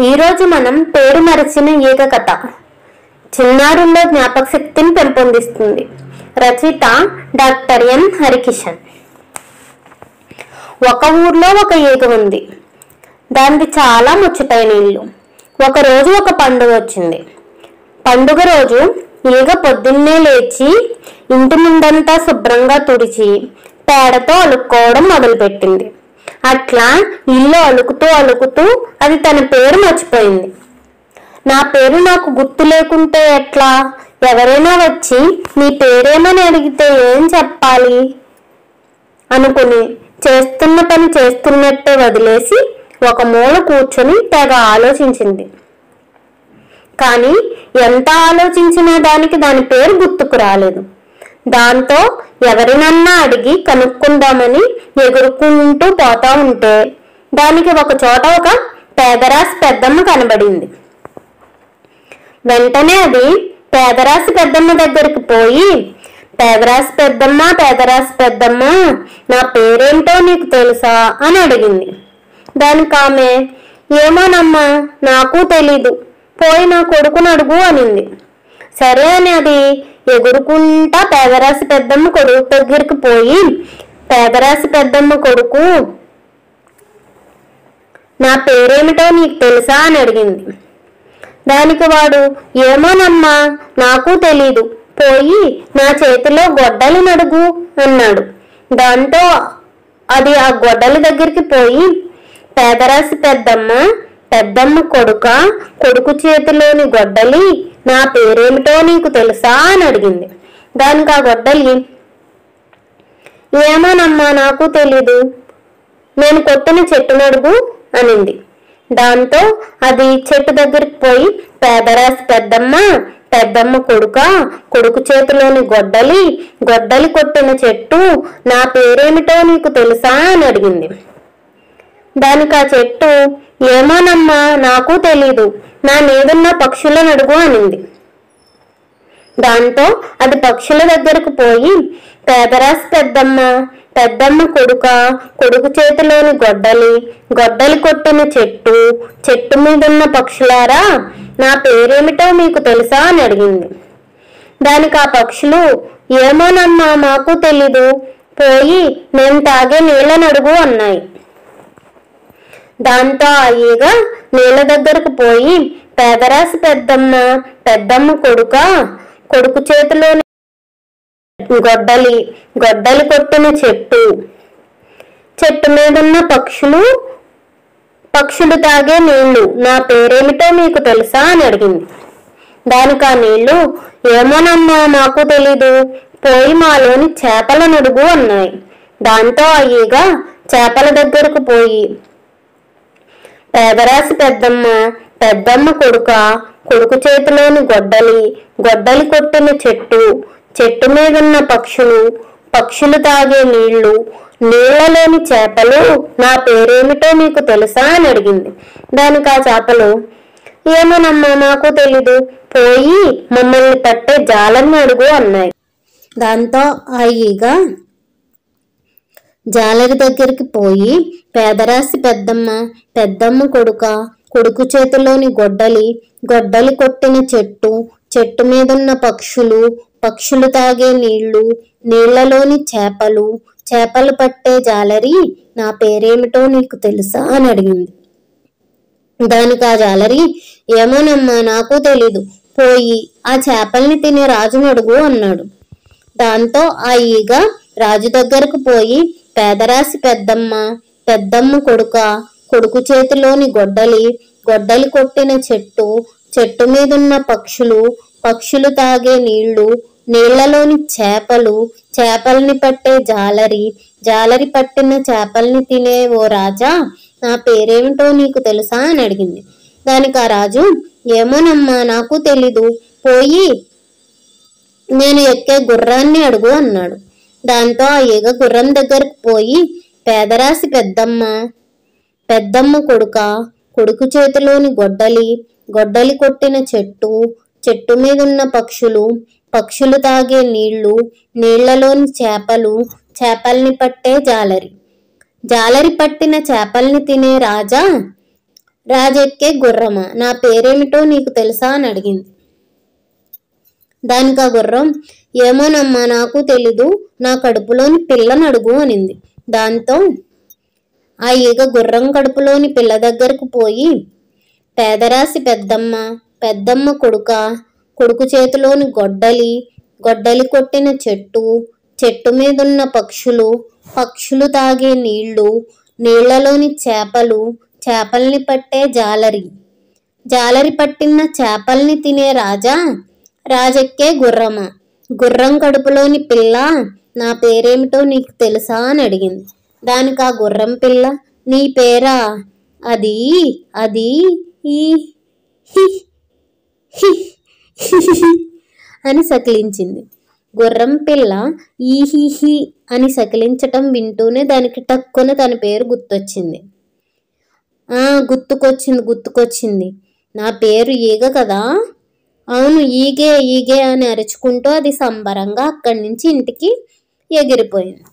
ఈరోజు మనం పేరు మరచిన ఈగ కథ. చిన్నారుల్లో జ్ఞాపక శక్తిని పెంపొందిస్తుంది. రచయిత డాక్టర్ ఎన్ హరికిషన్. ఒక ఊర్లో ఒక ఈగ ఉంది. దానికి చాలా ముచ్చటైన ఇల్లు. ఒకరోజు ఒక పండుగ వచ్చింది. పండుగ రోజు ఈగ పొద్దున్నే లేచి ఇంటి ముందంతా శుభ్రంగా తుడిచి పేడతో అలుక్కోవడం మొదలుపెట్టింది. అట్లా ఇల్లు అలుకుతూ అలుకుతూ అది తన పేరు మర్చిపోయింది. నా పేరు నాకు గుర్తు లేకుంటే ఎట్లా? ఎవరైనా వచ్చి నీ పేరేమని అడిగితే ఏం చెప్పాలి అనుకుని చేస్తున్న పని చేస్తున్నట్టే వదిలేసి ఒక మూల కూర్చొని తెగ ఆలోచించింది. కానీ ఎంత ఆలోచించినా దాని పేరు గుర్తుకు రాలేదు. దాంతో ఎవరినన్నా అడిగి కనుక్కుందామని ఎగురుకుంటూ పోతా ఉంటే దానికి ఒక చోట ఒక పేదరాశి పెద్దమ్మ కనబడింది. వెంటనే అది పేదరాశి పెద్దమ్మ దగ్గరికి పోయి, పేదరాశి పెద్దమ్మ, నా పేరేంటో నీకు తెలుసా అని అడిగింది. దానికి ఆమె, ఏమోనమ్మా, నాకు తెలీదు, పోయి నా కొడుకుని అడుగు అనింది. సరే అని అది ఎగురుకుంటా పేదరాశి పెద్దమ్మ కొడుకు దగ్గరికి పోయి, పేదరాశి పెద్దమ్మ కొడుకు, నా పేరేమిటో నీకు తెలుసా అని అడిగింది. దానికి వాడు, ఏమోనమ్మా, నాకు తెలీదు, పోయి నా చేతిలో గొడ్డలి నడుగు అన్నాడు. దాంతో అది ఆ గొడ్డలి దగ్గరికి పోయి, పేదరాశి పెద్దమ్మ కొడుకు చేతిలోని గొడ్డలి, నా పేరేమిటో నీకు తెలుసా అని అడిగింది. దానికి ఆ గొడ్డలి, ఏమోనమ్మా, నాకు తెలీదు, నేను కొట్టిన చెట్టు నడుగు అనింది. దాంతో అది చెట్టు దగ్గరికి పోయి, పేదరాశి పెద్దమ్మ కొడుకు చేతిలోని గొడ్డలి కొట్టిన చెట్టు, నా పేరేమిటో నీకు తెలుసా అని అడిగింది. దానికి ఆ చెట్టు, ఏమోనమ్మా, నాకు తెలీదు, నా మీదున్న పక్షులను అడుగు అనింది. దాంతో అది పక్షుల దగ్గరకు పోయి, పేదరాశి పెద్దమ్మ కొడుకు చేతిలోని గొడ్డలి కొట్టిన చెట్టు మీదున్న పక్షులారా, నా పేరేమిటో మీకు తెలుసా అని అడిగింది. దానికి ఆ పక్షులు, ఏమోనమ్మా, మాకు తెలీదు, పోయి మేము తాగే నీళ్ళను అడుగు అన్నాయి. దాంతో ఆ ఈగ నీళ్ళ దగ్గరకు పోయి, పేదరాశి పెద్దమ్మ కొడుకు చేతిలోని గొడ్డలి కొట్టిన చెట్టు మీదున్న పక్షులు తాగే నీళ్లు, నా పేరేమిటో మీకు తెలుసా అని అడిగింది. దానికి ఆ నీళ్లు, ఏమోనమ్మా, మాకు తెలీదు, పోయి మాలోని చేపలను అడుగు అన్నాయి. దాంతో ఆ ఈగ చేపల దగ్గరకు పోయి, పేదరాశి పెద్దమ్మ కొడుకు చేతిలోని గొడ్డలి కొట్టిన చెట్టు మీదున్న పక్షులు తాగే నీళ్లలోని చేపలు, నా పేరేమిటో మీకు తెలుసా అని అడిగింది. దానికి ఆ చేపలు, ఏమోనమ్మా, మాకు తెలీదు, పోయి మమ్మల్ని పట్టే జాలర్ని అడుగు అన్నాయి. దాంతో ఆ ఈగ జాలరి దగ్గరికి పోయి, పేదరాశి పెద్దమ్మ కొడుకు చేతిలోని గొడ్డలి కొట్టిన చెట్టు మీదున్న పక్షులు తాగే నీళ్లలోని చేపలు పట్టే జాలరి, నా పేరేమిటో నీకు తెలుసా అని అడిగింది. దానికి ఆ జాలరి, ఏమోనమ్మా, నాకు తెలీదు, పోయి ఆ చేపల్ని తినే రాజును అడుగు అన్నాడు. దాంతో ఆ ఈగ రాజు దగ్గరకు పోయి, పేదరాశి పెద్దమ్మ కొడుకు చేతిలోని గొడ్డలి కొట్టిన చెట్టు మీదున్న పక్షులు తాగే నీళ్లలోని చేపల్ని పట్టే జాలరి పట్టిన చేపల్ని తినే ఓ రాజా, నా పేరేమిటో నీకు తెలుసా అని అడిగింది. దానికి ఆ రాజు, ఏమోనమ్మా, నాకు తెలీదు, పోయి నేను ఎక్కే గుర్రాన్ని అడుగు అన్నాడు. దాంతో ఆ ఈగ గుర్రం దగ్గరకు పోయి, పేదరాశి పెద్దమ్మ కొడుకు చేతిలోని గొడ్డలి కొట్టిన చెట్టు మీదున్న పక్షులు తాగే నీళ్లలోని చేపల్ని పట్టే జాలరి. జాలరి పట్టిన చేపల్ని తినే రాజా, రాజెక్కే గుర్రమా, నా పేరేమిటో నీకు తెలుసా అని అడిగింది. దానికి ఆ గుర్రం, ఏమోనమ్మా, నాకు తెలీదు, నా కడుపులోని పిల్లని అడుగు అనింది. దాంతో ఆ ఈగ గుర్రం కడుపులోని పిల్ల దగ్గరకు పోయి, పేదరాశి పెద్దమ్మ, పెద్దమ్మ కొడుక, కొడుకు చేతిలోని గొడ్డలి, గొడ్డలి కొట్టిన చెట్టు, చెట్టు మీదున్న పక్షులు, పక్షులు తాగే నీళ్లు, నీళ్లలోని చేపలు, చేపల్ని పట్టే జాలరి, జాలరి పట్టిన చేపల్ని తినే రాజా, రాజెక్కే గుర్రమా, గుర్రం కడుపులోని పిల్ల, నా పేరేమిటో నీకు తెలుసా అని అడిగింది. దానికి ఆ గుర్రం పిల్ల, నీ పేరా, అది అది ఈ అని సకిలించింది. గుర్రం పిల్ల ఈహిహి అని సకిలించటం వింటూనే దానికి టక్కున తన పేరు గుర్తొచ్చింది. గుర్తుకొచ్చింది, నా పేరు ఈగ కదా, అవును ఈగే ఈగే అని అరుచుకుంటూ అది సంబరంగా అక్కడి నుంచి ఇంటికి ఎగిరిపోయింది.